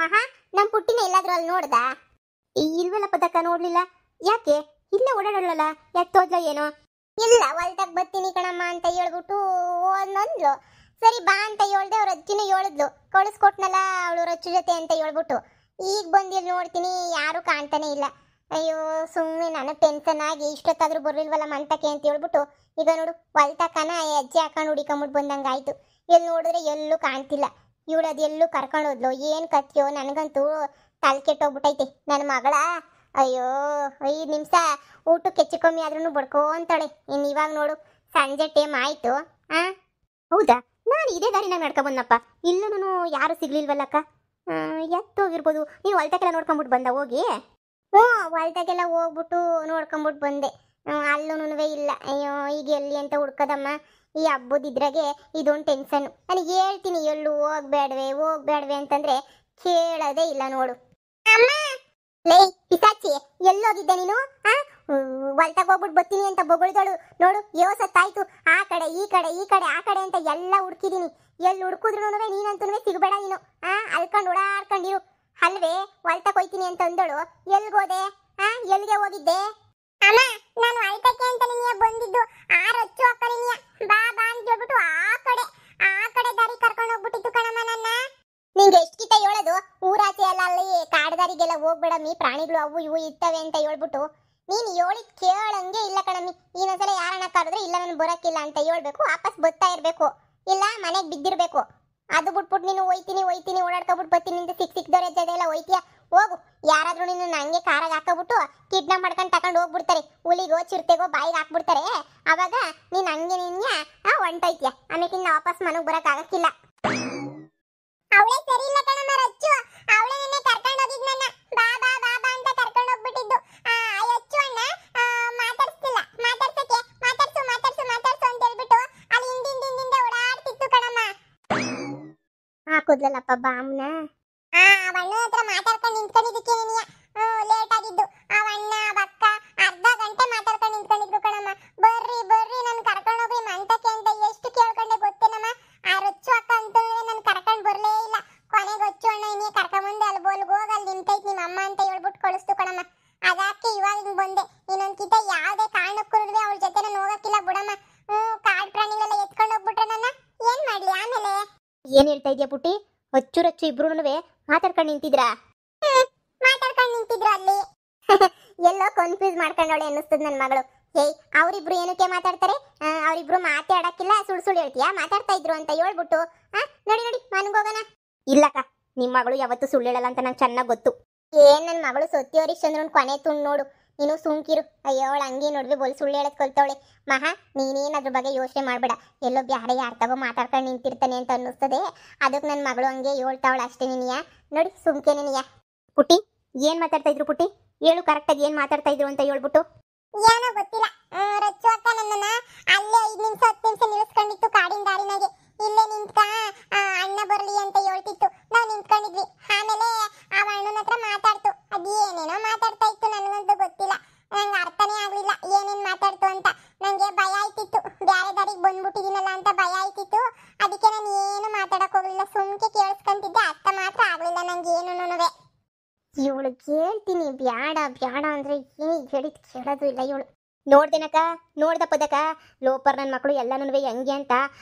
ಮಹಾ ನಮ್ ಪುಟ್ಟಿನ ಎಲ್ಲಾದ್ರೂ ಅಲ್ಲಿ ನೋಡ್ದ? ಇಲ್ವಲ್ಲ ಪದಕ, ನೋಡ್ಲಿಲ್ಲ. ಯಾಕೆ ಇಲ್ಲೇ ಓಡಾಡಲ್ಲ? ಯಾಕೆ ತೋದ್ಲ ಏನೋ? ಇಲ್ಲ, ಹೊಲ್ದಾಗ ಬರ್ತೀನಿ ಕಣಮ್ಮ ಅಂತ ಹೇಳ್ಬಿಟ್ಟು ಅಂದ್ಲು. ಸರಿ ಬಾ ಅಂತ ಹೇಳ್ದೆ, ಅವ್ರ ಅಜ್ಜಿನೂ ಹೇಳಿದ್ಲು, ಕಳಿಸ್ಕೊಟ್ನಲ್ಲ ಅವಳು ರಚ್ಚು ಜೊತೆ ಅಂತ ಹೇಳ್ಬಿಟ್ಟು. ಈಗ ಬಂದಿಲ್ಲಿ ನೋಡ್ತೀನಿ ಯಾರು ಕಾಣ್ತಾನೆ ಇಲ್ಲ. ಅಯ್ಯೋ ಸುಮ್ಮನೆ ನನಗೆ ಟೆನ್ಷನ್ ಆಗಿ ಇಷ್ಟೊತ್ತಾದ್ರೂ ಬರ್ಲಿಲ್ವಲ್ಲ ಮಂತಕ್ಕೆ ಅಂತ ಹೇಳ್ಬಿಟ್ಟು ಈಗ ನೋಡು ಹೊಲ್ತಕ್ಕನ ಹೆಜ್ಜೆ ಹಾಕೊಂಡು ಹುಡಿಕೊಂಬಿಟ್ಟು ಬಂದಂಗೆ ಆಯ್ತು. ಎಲ್ಲಿ ನೋಡಿದ್ರೆ ಎಲ್ಲೂ ಕಾಣ್ತಿಲ್ಲ. ಇವಳು ಅದು ಎಲ್ಲೂ ಕರ್ಕೊಂಡು ಹೋದ್ಲು, ಏನು ಕತ್ಯೋ, ನನಗಂತೂ ತಲೆ ಕೆಟ್ಟೋಗ್ಬಿಟ್ಟೈತೆ ನನ್ನ ಮಗಳ. ಅಯ್ಯೋ 5 ನಿಮಿಷ ಊಟಕ್ಕೆ ಹೆಚ್ಚು ಕಮ್ಮಿ ಆದ್ರೂ ಬಡ್ಕೊಂತಾಳೆ. ಇನ್ನು ಇವಾಗ ನೋಡು ಸಂಜೆ ಟೈಮ್ ಆಯ್ತು. ಹೌದಾ? ನಾನು ಇದೇ ದಾರಿನಾಗ ನಡ್ಕೊಂಬಂದಪ್ಪ, ಇಲ್ಲೂ ಯಾರು ಸಿಗ್ಲಿಲ್ವಲ್ಲಕ್ಕ. ಎತ್ತೋಗಿರ್ಬೋದು. ನೀನು ಹೊಲ್ತಕ್ಕೆಲ್ಲ ನೋಡ್ಕೊಂಬಿಟ್ಟು ಬಂದ ಹೋಗಿ? ಹ್ಞೂ, ಹೊಲ್ದಾಗೆಲ್ಲ ಹೋಗ್ಬಿಟ್ಟು ನೋಡ್ಕೊಂಬಿಟ್ಟು ಬಂದೆ. ಅಲ್ಲೂ ಇಲ್ಲ. ಅಯ್ಯೋ ಈಗ ಎಲ್ಲಿ ಅಂತ ಹುಡ್ಕದಮ್ಮ. ಈ ಹಬ್ಬದಿದ್ರಾಗೆ ಇದೊಂದು ಟೆನ್ಷನ್. ನನಗೆ ಹೇಳ್ತೀನಿ ಎಲ್ಲೂ ಹೋಗ್ಬೇಡ್ವೆ ಅಂತಂದ್ರೆ ಕೇಳೋದೇ ಇಲ್ಲ ನೋಡು. ಅಮ್ಮ ಲೇ ಪಿಸಾಚಿ, ಎಲ್ಲೋಗಿದ್ದೆ ನೀನು? ಹೊಲ್ತಾಗ ಹೋಗ್ಬಿಟ್ಟು ಬರ್ತೀನಿ ಅಂತ ಬೊಗಳ್ದಳು ನೋಡು. ಯೋಸತ್ತಾಯ್ತು. ಆ ಕಡೆ ಈ ಕಡೆ ಅಂತ ಎಲ್ಲ ಹುಡ್ಕಿದೀನಿ. ಎಲ್ಲಿ ಹುಡ್ಕಿದ್ರು ನೀನಂತೂ ಸಿಗಬೇಡ ನೀನು. ಅಲ್ಕೊಂಡು ಓಡಾಡ್ಕೊಂಡಿರು ಅಲ್ವೇ. ಹೊಲ್ತಕ್ಕೆ ಹೋಯ್ತೀನಿ ಅಂತ ಅಂದಳು. ಎಲ್ಗೋದೆ? ಎಲ್ಲಿಗೆ ಹೋಗಿದ್ದೆ? ಅಮ್ಮ ನಾನು ಹೊಲ್ತಕ್ಕೆ ಅಂತ ನಿನ್ನೆ ಬಂದಿದ್ದು. ರಚ್ಚು ಅಕ್ಕ ನಿನ್ನೆ ಬಾ ಅಂತ ಹೇಳ್ಬಿಟ್ಟು ಆ ಕಡೆ ದಾರಿ ಕರ್ಕೊಂಡು ಹೋಗ್ಬಿಟ್ಟಿತ್ತು ಕಣಮ್ಮ ನನ್ನ. ನಿಂಗೆ ಎಷ್ಟು ಕಿತ ಹೇಳೋದು? ಊರಾಚೆ ಎಲ್ಲ ಅಲ್ಲಿ ಕಾಡ್ದಾರಿಗೆಲ್ಲ ಹೋಗ್ಬೇಡಮ್ಮಿ, ಪ್ರಾಣಿಗಳು ಅವು ಇವು ಇರ್ತವೆ ಅಂತ ಹೇಳ್ಬಿಟ್ಟು. ನೀನು ಹೇಳಿದ್ ಕೇಳಂಗೆ ಇಲ್ಲ ಕಣಮ್ಮಿ. ಇನ್ನೊಂದ್ಸಲ ಯಾರನ್ನ ಕರೆದ್ರೆ ಇಲ್ಲ ನಾನು ಬರೋಕ್ಕಿಲ್ಲ ಅಂತ ಹೇಳ್ಬೇಕು, ವಾಪಸ್ ಬರ್ತಾ ಇರಬೇಕು, ಇಲ್ಲ ಮನೆಗೆ ಬಿದ್ದಿರ್ಬೇಕು. ಅದು ಬಿಟ್ಬಿಟ್ಟು ನೀನು ಹೋಯ್ತೀನಿ ಓಡಾಡ್ಕೊಬಿಟ್ಟು ಬರ್ತೀನಿ ಅಂತ ಸಿಕ್ದವ್ರ ಜೊತೆಲ್ಲ ಹೋಯ್ತೀಯ. ಹೋಗು. ಯಾರಾದ್ರೂ ನೀನು ನಂಗೆ ಕಾರಾಗ ಹಾಕೋಬಿಟ್ಟು ಕಿಡ್ನಾಪ್ ಮಾಡ್ಕೊಂಡು ತಗೊಂಡು ಹೋಗ್ಬಿಡ್ತಾರೆ. ಹುಲಿಗೋ ಚಿರತೆಗೋ ಬಾಯಿಗೆ ಹಾಕ್ಬಿಡ್ತಾರೆ. ಅವಾಗ ನೀನು ಹಂಗೆ ಹೊಂಟೋಯ್ತೀಯ. ಆಮೇಲೆ ವಾಪಸ್ ಮನೆಗೆ ಬರಕ್ ಆಗಕ್ಕಿಲ್ಲ. ಅವಳೇ ಸರಿ ಇಲ್ಲ ಕಣಮ್ಮ ರಚ್ಚು. ಅವಳೇ ನಿನ್ನೆ ಕರ್ಕೊಂಡು ಹೋಗಿದ್ ನನ್ನ. ಬಾ ಅಂತ ಕರ್ಕೊಂಡು ಹೋಗ್ಬಿಟ್ಟಿದ್ದು. ರಚ್ಚು ಅಣ್ಣ ಮಾತಾಡ್ಸ್ತಿಲ್ಲ. ಮಾತಾಡ್ಸು ಅಂತ ಹೇಳ್ಬಿಟ್ಟು ಅಲ್ಲಿ ಹಿಂದಿಂದ ಓಡಾಡ್ತಿತ್ತು ಕಣಮ್ಮ. ಹಾಕುದ್ಲಲ್ಲಪ್ಪ ಬಾಮ್ನ. ಅವಣ್ಣ ಹತ್ರ ಮಾತಾಡ್ಕೊಂಡು ನಿಂತ್ಕೊಂಡಿದ್ದಕ್ಕೆ ನೀನಿಯ ಲೇಟ್ ಆಗಿದ್ದು. ಅವಣ್ಣ ಅಕ್ಕ ಅರ್ಧ ಗಂಟೆ ಮಾತಾಡ್ಕೊಂಡು ನಿಂತ್ಕೊಂಡಿದ್ರು ಕಣಮ್ಮ. ಬರ್ರಿ ನನ್ ಕರ್ಕೊಂಡು ಹೋಗ್ರಿ ಮಂತಕ್ಕೆ ಅಂತ ಎಷ್ಟು ಕೇಳ್ಕೊಂಡೆ ಗೊತ್ತೇನಮ್ಮ. ಆ ರಚ್ಚು ಅಕ್ಕ ಅಂತ ನನ್ ಕರ್ಕೊಂಡು ಬರ್ಲೇ ಇಲ್ಲ. ಕೊನೆಗೆ ರಚ್ಚು ಅಣ್ಣ ಇನ್ನೇ ಕರ್ಕೊಂಬಂದೆ. ಅಲ್ಲಿ ಹೋಗಿ ಅಲ್ಲಿ ನಿಂತೈತಿ ನಿಮ್ಮ ಅಮ್ಮ ಅಂತ ಹೇಳ್ಬಿಟ್ಟು ಕಳಿಸ್ತು ಕಣಮ್ಮ. ಅದಕ್ಕೆ ಇವಾಗ ಹಿಂಗ್ ಬಂದೆ. ಇನ್ನೊಂದ್ಕಿತ ಯಾವ್ದೇ ಕಾರಣಕ್ಕೂ ಅವಳ ಜೊತೆ ನಾನು ಹೋಗಕ್ಕಿಲ್ಲ ಬಿಡಮ್ಮ. ಕಾಡು ಪ್ರಾಣಿಗಳೆಲ್ಲ ಎತ್ಕೊಂಡು ಹೋಗ್ಬಿಟ್ರೆ ನನ್ನ ಏನ್ ಮಾಡ್ಲಿ ಆಮೇಲೆ? ಏನ್ ಹೇಳ್ತಾ ಇದೀಯ ಪುಟ್ಟಿ? ರಚ್ಚು ಇಬ್ರು ಮಾತಾಡ್ಕೊಂಡು ನಿಂತಿದ್ರಾ? ಮಾತಾಡ್ಕೊಂಡು ನಿಂತಿದ್ರು ಅಲ್ಲಿ. ಎಲ್ಲೋ ಕನ್ಫ್ಯೂಸ್ ಮಾಡ್ಕೊಂಡವಳೆ ಅನ್ನಿಸ್ತದ ನನ್ನ ಮಗಳು. ಏಯ್ ಅವರಿಬ್ರು ಏನಕ್ಕೆ ಮಾತಾಡ್ತಾರೆ? ಅವರಿಬ್ರು ಮಾತಾಡಕ್ಕಿಲ್ಲ, ಸುಳ್ಳು ಹೇಳ್ತೀಯಾ ಮಾತಾಡ್ತಾ ಇದ್ರು ಅಂತ ಹೇಳ್ಬಿಟ್ಟು. ನೋಡಿ ಮನ್ಗೋಗೋಣ. ಇಲ್ಲಕ್ಕ, ನಿಮ್ಮ ಮಗಳು ಯಾವತ್ತೂ ಸುಳ್ಳು ಹೇಳಲ್ಲ ಅಂತ ನಂಗೆ ಚೆನ್ನಾಗಿ ಗೊತ್ತು. ಏನ್ ನನ್ನ ಮಗಳು ಸತ್ಯವರೀಶ್ ಚಂದ್ರನ್ ಕೊನೆ ತುಂಡು ನೋಡು. ನೀನು ಸುಮ್ಕಿರು. ಅಯ್ಯೋ ಅವಳು ಹಂಗೆ ನೋಡ್ವಿ ಬೋಲ್ ಸುಳ್ಳು ಹೇಳಕ್ ಕಲ್ತವಳೆ. ಮಹಾ ನೀನೇನು ಅದ್ರ ಬಗ್ಗೆ ಯೋಚನೆ ಮಾಡ್ಬೇಡ. ಎಲ್ಲೋ ಬ್ಯಾರೆ ಯಾರ ತಗೋ ಮಾತಾಡ್ಕೊಂಡು ನಿಂತಿರ್ತಾನೆ ಅಂತ ಅನ್ನಿಸ್ತದೆ. ಅದಕ್ಕೆ ನನ್ನ ಮಗಳು ಹಂಗೆ ಹೇಳ್ತಾವಳ ಅಷ್ಟೇ. ನೀನಿಯ ನೋಡಿ ಸುಮ್ಕೆ ನೀನಿಯ. ಪುಟ್ಟಿ ಏನ್ ಮಾತಾಡ್ತಾ ಇದ್ರು ಪುಟ್ಟಿ? ಹೇಳು ಕರೆಕ್ಟಾಗಿ ಏನ್ ಮಾತಾಡ್ತಾ ಇದ್ರು ಅಂತ ಹೇಳ್ಬಿಟ್ಟು. ಏನೋ ಗೊತ್ತಿಲ್ಲ. ರಚ್ಚು ಅಕ್ಕ ನನ್ನನ್ನ ಅಲ್ಲೇ 5 ನಿಮಿಷ 10 ನಿಮಿಷ ನಿಲ್ಲಿಸ್ಕೊಂಡಿತ್ತು ಕಾಡಿನ ದಾರಿನಾಗೆ. ಇಲ್ಲೇ ನಿಂತ್ಕ ಅಣ್ಣ ಬರ್ಲಿ ಅಂತ ಹೇಳ್ತಿತ್ತು. ನಾವು ನಿಂತ್ಕೊಂಡಿದ್ವಿ. ಆಮೇಲೆ ಆ ಅಣ್ಣನ ಹತ್ರ ಮಾತಾಡ್ತು. ಅದೇನೇನೋ ಮಾತಾಡ್ತಾ ಇತ್ತು, ನನಗಂತೂ ಗೊತ್ತಿಲ್ಲ. ನಂಗೆ ಅರ್ಥನೇ ಆಗ್ಲಿಲ್ಲ ಏನೇನ್ ಮಾತಾಡ್ತು ಅಂತ. ನಂಗೆ ಭಯ ಆಯ್ತಿತ್ತು. ಬ್ಯಾರೆ ದಾರಿಗೆ ಬಂದ್ಬಿಟ್ಟಿದ್ದೀನಲ್ಲ ಅಂತ ಭಯ ಆಯ್ತಿತ್ತು. ಅದಕ್ಕೆ ನಾನು ಏನು ಮಾತಾಡಕ್ ಹೋಗ್ಲಿಲ್ಲ, ಸುಮ್ಕೆ ಕೇಳಿಸ್ಕೊಂತಿದ್ದೆ. ಅರ್ಥ ಮಾತ್ರ ಆಗ್ಲಿಲ್ಲ ನಂಗೆ ಏನೂನುವೆ. ಇವಳು ಕೇಳ್ತೀನಿ ಬ್ಯಾಡ ಅಂದ್ರೆ ಏನು ಹೇಳಿದ್ ಕೇಳೋದು ಇಲ್ಲ ಇವಳು. ನೋಡ್ದೇನಕ್ಕ, ನೋಡ್ದ ಪದಕ ಲೋಪರ್ ನನ್ನ ಮಕ್ಕಳು ಎಲ್ಲನೂ ಹೆಂಗೆ ಅಂತ.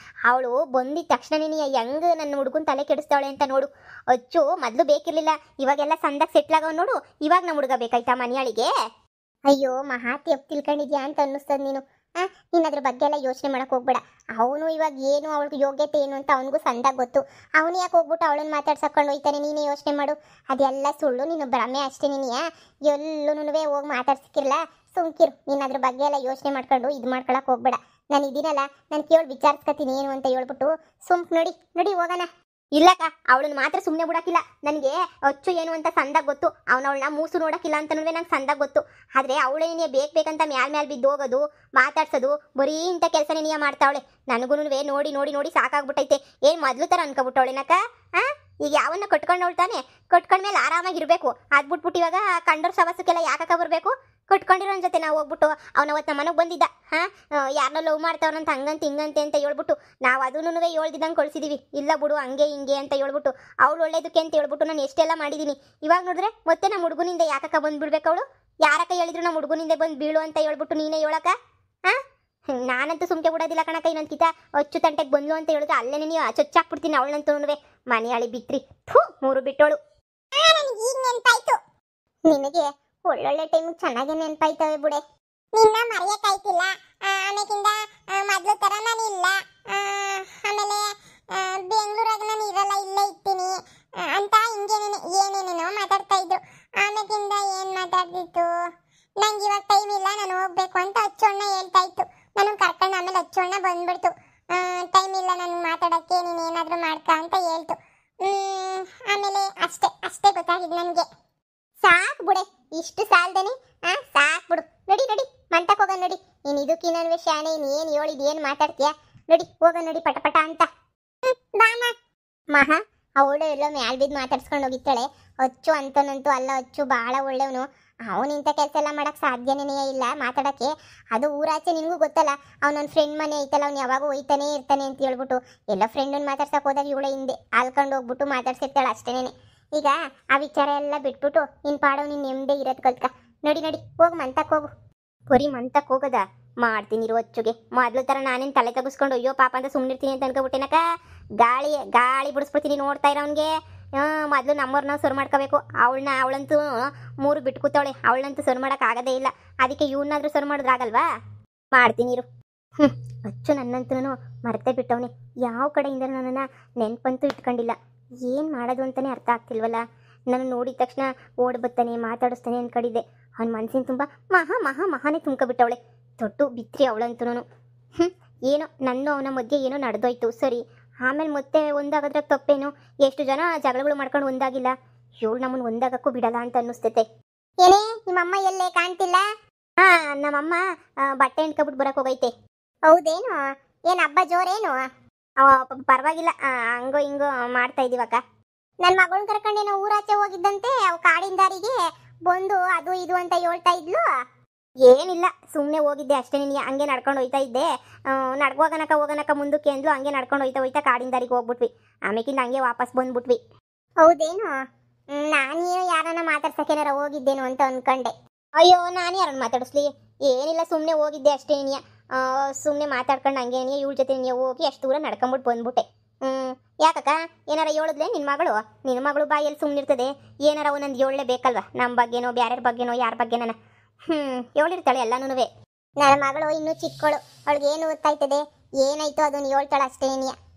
ಅವಳು ಬಂದಿದ್ದ ತಕ್ಷಣನೇ ಹೆಂಗ್ ನನ್ನ ಹುಡುಗನ ತಲೆ ಕೆಡಿಸ್ತಾವಳೆ ಅಂತ ನೋಡು. ಅಚ್ಚು ಮೊದಲು ಬೇಕಿರ್ಲಿಲ್ಲ, ಇವಾಗೆಲ್ಲ ಸಂದಾಗ ಸೆಟ್ಲ್ ಆಗವ್ ನೋಡು. ಇವಾಗ ನಮ್ಮ ಹುಡುಗ ಬೇಕಾಯ್ತಾ ಮನೆಯಾಳಿಗೆ? ಅಯ್ಯೋ ಮಹಾತಿ ಅಪ್ ತಿಳ್ಕೊಂಡಿದ್ಯಾ ಅಂತ ಅನ್ನಿಸ್ತದ ನೀನು. ನೀನು ಅದ್ರ ಬಗ್ಗೆ ಎಲ್ಲ ಯೋಚನೆ ಮಾಡಕ್ ಹೋಗ್ಬೇಡ. ಅವನು ಇವಾಗ ಏನು ಅವಳಿಗೆ ಯೋಗ್ಯತೆ ಏನು ಅಂತ ಅವನಿಗೂ ಸಂದಾಗ ಗೊತ್ತು. ಅವನು ಯಾಕೆ ಹೋಗ್ಬಿಟ್ಟು ಅವಳನ್ನ ಮಾತಾಡ್ಸಕೊಂಡು ಹೋಯ್ತಾನೆ? ನೀನೇ ಯೋಚನೆ ಮಾಡು. ಅದೆಲ್ಲ ಸುಳ್ಳು, ನೀನು ಭ್ರಮೆ ಅಷ್ಟೇ. ನೀನಿಯ ಎಲ್ಲೂನುವೆ ಹೋಗಿ ಮಾತಾಡ್ಸಿಕ್ಕಿರಲ್ಲ, ಸುಮ್ಕಿರು. ನೀನು ಅದ್ರ ಬಗ್ಗೆ ಎಲ್ಲ ಯೋಚನೆ ಮಾಡ್ಕೊಂಡು ಇದು ಮಾಡ್ಕೊಳಕ್ ಹೋಗ್ಬೇಡ. ನಾನು ಇದೀನಲ್ಲ, ನಾನು ಕೇಳಿ ವಿಚಾರಿಸ್ಕೊತೀನಿ ಏನು ಅಂತ ಹೇಳ್ಬಿಟ್ಟು ಸುಮ್ಕ್ ನೋಡಿ ಹೋಗೋಣ. ಇಲ್ಲಕ್ಕ, ಅವಳನ್ನ ಮಾತ್ರ ಸುಮ್ಮನೆ ಬಿಡಕ್ಕಿಲ್ಲ. ನನಗೆ ಅಚ್ಚು ಏನು ಅಂತ ಸಂದಾಗ ಗೊತ್ತು. ಅವಳನ್ನ ಮೂಸು ನೋಡಕ್ಕಿಲ್ಲ ಅಂತ ನಂಗೆ ಸಂದಾಗ ಗೊತ್ತು. ಆದರೆ ಅವಳೇನೇ ಬೇಕಂತ ಮ್ಯಾಲ್ ಬಿದ್ದು ಹೋಗೋದು, ಮಾತಾಡ್ಸೋದು, ಬರೀ ಇಂಥ ಕೆಲಸನೇ ಮಾಡ್ತಾವಳೆ. ನನಗೂ ನೋಡಿ ಸಾಕಾಗ್ಬಿಟ್ಟೈತೆ. ಏನು ಮೊದಲು ಥರ ಅನ್ಕೊಬಿಟ್ಟವಳೇನಕ್ಕ? ಈಗ ಯಾವನ್ನ ಕಟ್ಕೊಂಡವಳ್ತಾನೆ ಕಟ್ಕೊಂಡ್ಮೇಲೆ ಆರಾಮಾಗಿರ್ಬೇಕು. ಅದ್ ಬಿಟ್ಬಿಟ್ಟು ಇವಾಗ ಕಂಡೋರ್ ಸವಾಸಕ್ಕೆಲ್ಲ ಯಾಕಕ್ಕ ಬರ್ಬೇಕು? ಕಟ್ಕೊಂಡಿರೋನ್ ಜೊತೆ ನಾವು ಹೋಗ್ಬಿಟ್ಟು ಅವನವತ್ತು ನಮ್ಮ ಮನೆಗೆ ಬಂದಿದ್ದ ಯಾರನ್ನ ಲವ್ ಮಾಡ್ತಾವನಂತ ಹಂಗಂತ ಹಿಂಗಂತೆ ಅಂತ ಹೇಳ್ಬಿಟ್ಟು ನಾವು ಅದನ್ನೂ ಹೇಳ್ದಿದ್ದಂಗೆ ಕಳ್ಸಿದೀವಿ. ಇಲ್ಲ ಬಿಡು ಹಂಗೆ ಹಿಂಗೆ ಅಂತ ಹೇಳ್ಬಿಟ್ಟು ಅವಳು ಒಳ್ಳೇದಕ್ಕೆ ಅಂತ ಹೇಳ್ಬಿಟ್ಟು ನಾನು ಎಷ್ಟೆಲ್ಲ ಮಾಡಿದ್ದೀನಿ. ಇವಾಗ ನೋಡಿದ್ರೆ ಮತ್ತೆ ನಮ್ಮ ಹುಡುಗನಿಂದ ಯಾಕಕ್ಕ ಬಂದ್ಬಿಡ್ಬೇಕು ಅವಳು? ಯಾರಕ್ಕ ಹೇಳಿದ್ರು ನಮ್ಮ ಹುಡುಗನಿಂದ ಬಂದು ಬೀಳು ಅಂತ ಹೇಳ್ಬಿಟ್ಟು ನೀನೇ ಹೇಳಕ್ಕ? ನಾನಂತೂ ಸುಮ್ಕೆ ಬಿಡೋದಿಲ್ಲ ಕಣಕ್ಕ. ಇನ್ನೊಂದ್ಕಿತ ಅಚ್ಚು ತಂಟೆಗೆ ಬಂದ್ಲು ಅಂತ ಹೇಳಿದ್ರೆ ಅಲ್ಲೇ ನೀವು ಚೊಚ್ಚಾಕ್ಬಿಡ್ತೀನಿ ಅವಳಂತೂ ಮನೆಯಾಳಿ ಬಿತ್ರಿ ಮೂರು ಬಿಟ್ಟೋಳು. ನಿನಗೆ ಒಳ್ಳೊಳ್ಳೆ ಟೈಮ್ ಚೆನ್ನಾಗಿ ನೆನಪಾಯ್ತವೆ ಬಿಡೆ. ನಿನ್ನ ಮರೆಯಕ್ಕಾಯ್ತಿಲ್ಲ. ಆಮೇಕಿಂದ ಮೊದ್ಲು ತರ ನಾನು ಇಲ್ಲ. ಆಮೇಲೆ ಬೆಂಗಳೂರಾಗ ನಾನು ಇರಲ್ಲ, ಇಲ್ಲೇ ಇರ್ತೀನಿ ಅಂತ ಹಿಂಗೇನೇನೆ ಏನೇನೇನೋ ಮಾತಾಡ್ತಾ ಇದ್ರು. ಆಮೇಕಿಂದ ಏನ್ ಮಾತಾಡ್ತಿತ್ತು, ನಂಗೆ ಇವಾಗ ಟೈಮ್ ಇಲ್ಲ, ನಾನು ಹೋಗ್ಬೇಕು ಅಂತ ಅಚ್ಚೋಣ್ಣ ಹೇಳ್ತಾ ಇತ್ತು. ನಾನು ಕರ್ಕೊಂಡು ಆಮೇಲೆ ಅಚ್ಚೋಣ್ಣ ಬಂದ್ಬಿಡ್ತು. ಟೈಮ್ ಇಲ್ಲ ನನಗೆ ಮಾತಾಡಕ್ಕೆ, ನೀನು ಏನಾದರೂ ಮಾಡ್ಕ ಅಂತ ಹೇಳ್ತು. ಆಮೇಲೆ ಅಷ್ಟೇ ಅಷ್ಟೇ ಗೊತ್ತಾಗಿದ್ದು ನನಗೆ. ಸಾಕು ಬಿಡೆ, ಇಷ್ಟು ಸಾಲ್ದೇನೆ. ಸಾಕು ಬಿಡು. ನಡಿ ನಡಿ ಮಂಟಕ್ಕೆ ಹೋಗ ನಡಿ. ನೀನು ಇದಕ್ಕಿನ್ನೊಂದು ಶಾಣೆ, ನೀನು ಏನು ಹೇಳಿದ್ ಏನು ಮಾತಾಡ್ತೀಯ? ನಡಿ ಹೋಗ ನಡಿ ಪಟಪಟ ಅಂತ. ಬಾಮ ಮಹಾ ಅವಳು ಎಲ್ಲೋ ಮ್ಯಾಲ್ ಬಿದ್ದು ಮಾತಾಡ್ಸ್ಕೊಂಡು ಹೋಗಿತ್ತಾಳೆ. ಅಚ್ಚು ಅಂತನಂತೂ ಅಲ್ಲ, ಅಚ್ಚು ಭಾಳ ಒಳ್ಳೆಯವನು. ಅವನು ಇಂಥ ಕೆಲಸ ಎಲ್ಲ ಮಾಡೋಕ್ಕೆ ಸಾಧ್ಯನೇ ಇಲ್ಲ ಮಾತಾಡೋಕ್ಕೆ. ಅದು ಊರಾಚೆ ನಿನಗೂ ಗೊತ್ತಲ್ಲ, ಅವನ ಫ್ರೆಂಡ್ ಮನೆ ಐತಲ್ಲ, ಅವ್ನು ಯಾವಾಗೂ ಹೋಯ್ತಾನೆ ಇರ್ತಾನೆ ಅಂತ ಹೇಳ್ಬಿಟ್ಟು ಎಲ್ಲ ಫ್ರೆಂಡನ್ನು ಮಾತಾಡ್ಸಕ್ಕೆ ಹೋದಾಗ ಇವಳೆ ಹಿಂದೆ ಆಲ್ಕೊಂಡು ಹೋಗ್ಬಿಟ್ಟು ಮಾತಾಡ್ಸಿರ್ತಾಳೆ ಅಷ್ಟೇನೆ. ಈಗ ಆ ವಿಚಾರ ಎಲ್ಲ ಬಿಟ್ಬಿಟ್ಟು ನಿನ್ನ ಪಾಡವ್ ನೀನು ನೆಮ್ಮದಿ ಇರೋದು ಕಲ್ತ್ಕ. ನಡಿ ನಡಿ ಹೋಗು ಮಂತಕ್ಕೆ ಹೋಗು. ಬರೀ ಮಂತಕ್ಕೆ ಹೋಗೋದ ಮಾಡ್ತೀನಿ ಇರೋ ಅಚ್ಚುಗೆ. ಮೊದ್ಲು ಥರ ನಾನೇನು ತಲೆ ತಗಿಸ್ಕೊಂಡು ಅಯ್ಯೋ ಪಾಪ ಅಂತ ಸುಮ್ಮನಿರ್ತೀನಿ ಅಂತ ಅನ್ಕೊಬಿಟ್ಟೆನಕ. ಗಾಳಿ ಬಿಡಿಸ್ಬಿಡ್ತೀನಿ ನೋಡ್ತಾ ಇರೋನ್ಗೆ. ಮೊದಲು ನಮ್ಮವ್ರನ್ನ ಸರ್ ಮಾಡ್ಕೋಬೇಕು. ಅವಳಂತೂ ಮೂರು ಬಿಟ್ಟು ಕೂತವಳೆ. ಅವಳಂತೂ ಸರ್ ಮಾಡೋಕ್ಕಾಗದೇ ಇಲ್ಲ. ಅದಕ್ಕೆ ಇವನ್ನಾದ್ರೂ ಸರ್ ಮಾಡಿದ್ರಾಗಲ್ವಾ? ಮಾಡ್ತೀನಿ ಇರು. ಅಚ್ಚು ನನ್ನಂತೂ ಮರ್ತೇ ಬಿಟ್ಟವನೆ. ಯಾವ ಕಡೆಯಿಂದ ನನ್ನನ್ನು ನೆನ್ಪಂತೂ ಇಟ್ಕೊಂಡಿಲ್ಲ. ಏನು ಮಾಡೋದು ಅಂತಲೇ ಅರ್ಥ ಆಗ್ತಿಲ್ವಲ್ಲ. ನಾನು ನೋಡಿದ ತಕ್ಷಣ ಓಡ್ ಬರ್ತಾನೆ ಮಾತಾಡಿಸ್ತಾನೆ ಅಂದ್ಕೊಂಡಿದ್ದೆ. ಅವ್ನ ಮನಸ್ಸಿನ ತುಂಬ ಮಹಾನೇ ತುಂಬ್ಕೊಬಿಟ್ಟವಳೆ. ದೊಡ್ಡ ಬಿತ್ರಿ ಅವಳಂತೂ. ಏನೋ ನನ್ನ ಅವನ ಮಧ್ಯೆ ಏನೋ ನಡೆದೋಯ್ತು ಸರಿ. ಆಮೇಲೆ ಮತ್ತೆ ಒಂದಾಗದ್ರ ತಪ್ಪೇನು? ಎಷ್ಟು ಜನ ಜಗಳಗಳು ಮಾಡ್ಕೊಂಡು ಒಂದಾಗಿಲ್ಲ. ಇವಳು ನಮ್ಮನ್ನು ಒಂದಾಗಕ್ಕೂ ಬಿಡಲ್ಲ ಅಂತ ಅನ್ನಿಸ್ತೈತೆ. ಏನೇ ನಿಮ್ಮಮ್ಮ ಎಲ್ಲೇ ಕಾಣ್ತಿಲ್ಲ? ನಮ್ಮಮ್ಮ ಬಟ್ಟೆ ಹೆಣ್ಕೊಬಿಟ್ಟು ಬರಕ್ಕೆ ಹೋಗೈತೆ. ಹೌದೇನು? ಏನು ಹಬ್ಬ ಜೋರೇನು? ಪರವಾಗಿಲ್ಲ, ಹಂಗೋ ಹಿಂಗೋ ಮಾಡ್ತಾ ಇದೀವಕ್ಕ. ನನ್ನ ಮಗಳನ್ನ ಕರ್ಕೊಂಡೇನೋ ಊರಾಚೆ ಹೋಗಿದ್ದಂತೆ. ಅವು ಕಾಡಿನ ದಾರಿಗೆ ಬಂದು ಅದು ಇದು ಅಂತ ಹೇಳ್ತಾ ಇದ್ಲು. ಏನಿಲ್ಲ, ಸುಮ್ಮನೆ ಹೋಗಿದ್ದೆ ಅಷ್ಟೇ. ನೀನು ಹಂಗೆ ನಡ್ಕೊಂಡು ಹೋಯ್ತಾ ಇದ್ದೆ. ಹೋಗನಕ ಮುಂದಕ್ಕೆ ಅಂದ್ಲು. ಹಂಗೆ ನಡ್ಕೊಂಡು ಹೋಯ್ತಾ ಕಾಡಿನ ದಾರಿಗೆ ಹೋಗ್ಬಿಟ್ವಿ. ಆಮೇಕಿಂದ ಹಂಗೆ ವಾಪಸ್ ಬಂದ್ಬಿಟ್ವಿ. ಹೌದೇನು? ನಾನೇನೋ ಯಾರನ್ನ ಮಾತಾಡ್ಸಕ್ಕೇನಾರ ಹೋಗಿದ್ದೇನು ಅಂತ ಅನ್ಕೊಂಡೆ. ಅಯ್ಯೋ ನಾನು ಯಾರನ್ನ ಮಾತಾಡಿಸ್ಲಿ? ಏನಿಲ್ಲ, ಸುಮ್ಮನೆ ಹೋಗಿದ್ದೆ ಅಷ್ಟೇ. ಸುಮ್ಮನೆ ಮಾತಾಡ್ಕೊಂಡು ಹಂಗೆ ಇವಳ ಜೊತೆ ನೀವು ಹೋಗಿ ಅಷ್ಟು ದೂರ ನಡ್ಕೊಂಬಿಟ್ಟು ಬಂದ್ಬಿಟ್ಟೆ. ಯಾಕಕ್ಕ ಏನಾರ ಹೇಳಿದ್ಲೆ ನಿನ್ನ ಮಗಳು ಬಾಯಲ್ಲಿ ಸುಮ್ಮನಿರ್ತದೆ. ಏನಾರ ಒಂದೊಂದು ಹೇಳಲೇ ಬೇಕಲ್ವ? ನಮ್ಮ ಬಗ್ಗೆನೋ ಬ್ಯಾರ್ಯಾರ ಬಗ್ಗೆನೋ ಯಾರ ಬಗ್ಗೆನ ಹೇಳಿರ್ತಾಳೆ ಎಲ್ಲನೂ. ನನ್ನ ಮಗಳು ಇನ್ನೂ ಚಿಕ್ಕಳು, ಅವಳಿಗೆ ಏನು ಗೊತ್ತಾಯ್ತದೆ? ಏನಾಯ್ತು ಅದನ್ನು ಹೇಳ್ತಾಳೆ ಅಷ್ಟೇ.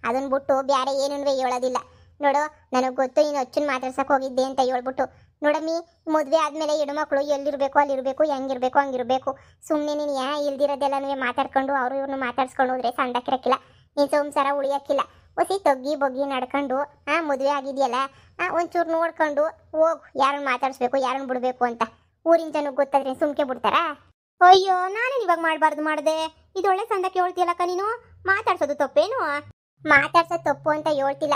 ಅದನ್ನ ಬಿಟ್ಟು ಬೇರೆ ಏನೂ ಹೇಳೋದಿಲ್ಲ. ನೋಡು, ನನಗೆ ಗೊತ್ತು ನೀನು ಅಚ್ಚನ್ ಮಾತಾಡ್ಸಕ್ಕೆ ಹೋಗಿದ್ದೆ ಅಂತ ಹೇಳ್ಬಿಟ್ಟು. ನೋಡಮ್ಮಿ, ಮದುವೆ ಆದಮೇಲೆ ಹೆಣ್ಮಕ್ಳು ಎಲ್ಲಿರಬೇಕು ಅಲ್ಲಿರಬೇಕು, ಹೆಂಗಿರ್ಬೇಕು ಹಂಗಿರಬೇಕು. ಸುಮ್ಮನೆ ನೀನು ಇಲ್ದಿರೋದೆಲ್ಲನೂ ಮಾತಾಡ್ಕೊಂಡು ಅವರು ಇವ್ರನ್ನ ಮಾತಾಡ್ಸ್ಕೊಂಡು ಹೋದ್ರೆ ಸಂಡಕ್ಕಿರಕ್ಕಿಲ್ಲ. ನೀನು ಸಂಸಾರ ಉಳಿಯೋಕ್ಕಿಲ್ಲ. ಹೊಸಿ ತೊಗ್ಗಿ ಬೊಗ್ಗಿ ನಡ್ಕೊಂಡು ಮದುವೆ ಆಗಿದೆಯಲ್ಲ, ಒಂಚೂರು ನೋಡ್ಕೊಂಡು ಹೋಗು. ಯಾರನ್ನ ಮಾತಾಡಿಸ್ಬೇಕು ಯಾರನ್ನ ಬಿಡಬೇಕು ಅಂತ ಊರಿನ ಜನಕ್ಕೆ ಗೊತ್ತಾದ್ರೆ ಸುಮ್ಕೆ ಬಿಡ್ತಾರಾ? ಅಯ್ಯೋ, ನಾನೇನು ಇವಾಗ ಮಾಡಬಾರ್ದು ಮಾಡಿದೆ? ಇದು ಒಳ್ಳೆ ಸಂದಕ್ಕೆ ಹೇಳ್ತೀಯಲ್ಲಕ್ಕ ನೀನು. ಮಾತಾಡ್ಸೋದು ತಪ್ಪೇನು? ಮಾತಾಡ್ಸೋದು ತಪ್ಪು ಅಂತ ಹೇಳ್ತಿಲ್ಲ.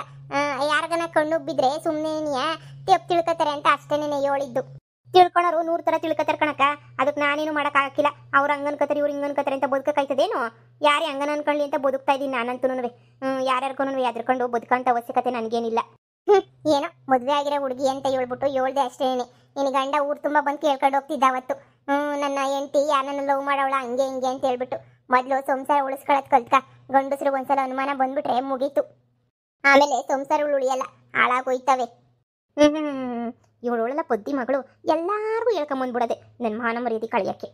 ಯಾರಿಗನ ಕಣ್ಣುಗ್ ಬಿದ್ರೆ ಸುಮ್ಮನೆ ತೆಪ್ಪು ತಿಳ್ಕೊತಾರೆ ಅಂತ ಅಷ್ಟೇನೆ ಹೇಳಿದ್ದು. ತಿಳ್ಕೊಳೋರು 100 ಥರ ತಿಳ್ಕೊತಾರೆ ಕಣಕ್ಕ. ಅದಕ್ಕೆ ನಾನೇನು ಮಾಡೋಕ್ಕಾಗಿಲ್ಲ. ಅವ್ರು ಹಂಗನ್ಕೋತಾರೆ ಇವ್ರು ಹಿಂಗನ್ಕೋತಾರೆ ಅಂತ ಬದುಕಕ್ಕಾಯ್ತದೇನು? ಯಾರೇ ಹಂಗನ ಅನ್ಕೊಳ್ಳಿ ಅಂತ ಬದುಕ್ತಾ ಇದ್ದೀನಿ ನಾನಂತೂ. ಯಾರ್ಯಾರ್ಗೂ ಎದ್ರಕೊಂಡು ಬದುಕಂತ ಅವಶ್ಯಕತೆ ನನಗೇನಿಲ್ಲ. ಏನೋ ಮದುವೆ ಆಗಿರೋ ಹುಡುಗಿ ಅಂತ ಹೇಳ್ಬಿಟ್ಟು ಹೇಳ್ದೆ ಅಷ್ಟೇನೆ. ನಿನ್ನ ಗಂಡ ಊರು ತುಂಬ ಬಂದು ಕೇಳ್ಕೊಂಡು ಹೋಗ್ತಿದ್ದ ಅವತ್ತು. ನನ್ನ ಹೆಂಡತಿ ಯಾರನ್ನ ಲವ್ ಮಾಡೋಳ ಹಂಗೆ ಹಿಂಗೆ ಅಂತ ಹೇಳ್ಬಿಟ್ಟು. ಮೊದಲು ಸಂಸಾರ ಉಳಿಸ್ಕೊಳ್ಳೋದು ಕಲ್ತ್ಕ. ಗಂಡಸ್ರಿಗೆ ಒಂದ್ಸಲ ಅನುಮಾನ ಬಂದ್ಬಿಟ್ರೆ ಮುಗೀತು. ಆಮೇಲೆ ಸಂಸಾರಗಳು ಉಳಿಯಲ್ಲ, ಹಾಳಾಗೋಯ್ತವೆ. ಇವಳು ಒಳ್ಳೆಲ್ಲ ಪದ್ದಿ ಮಗಳು ಎಲ್ಲಾರ್ಗೂ ಹೇಳ್ಕೊಂಬಂದ್ಬಿಡೋದೆ ನನ್ನ ಮಾನ ಮರ್ಯಾದೆ ಕಳಿಯಕ್ಕೆ.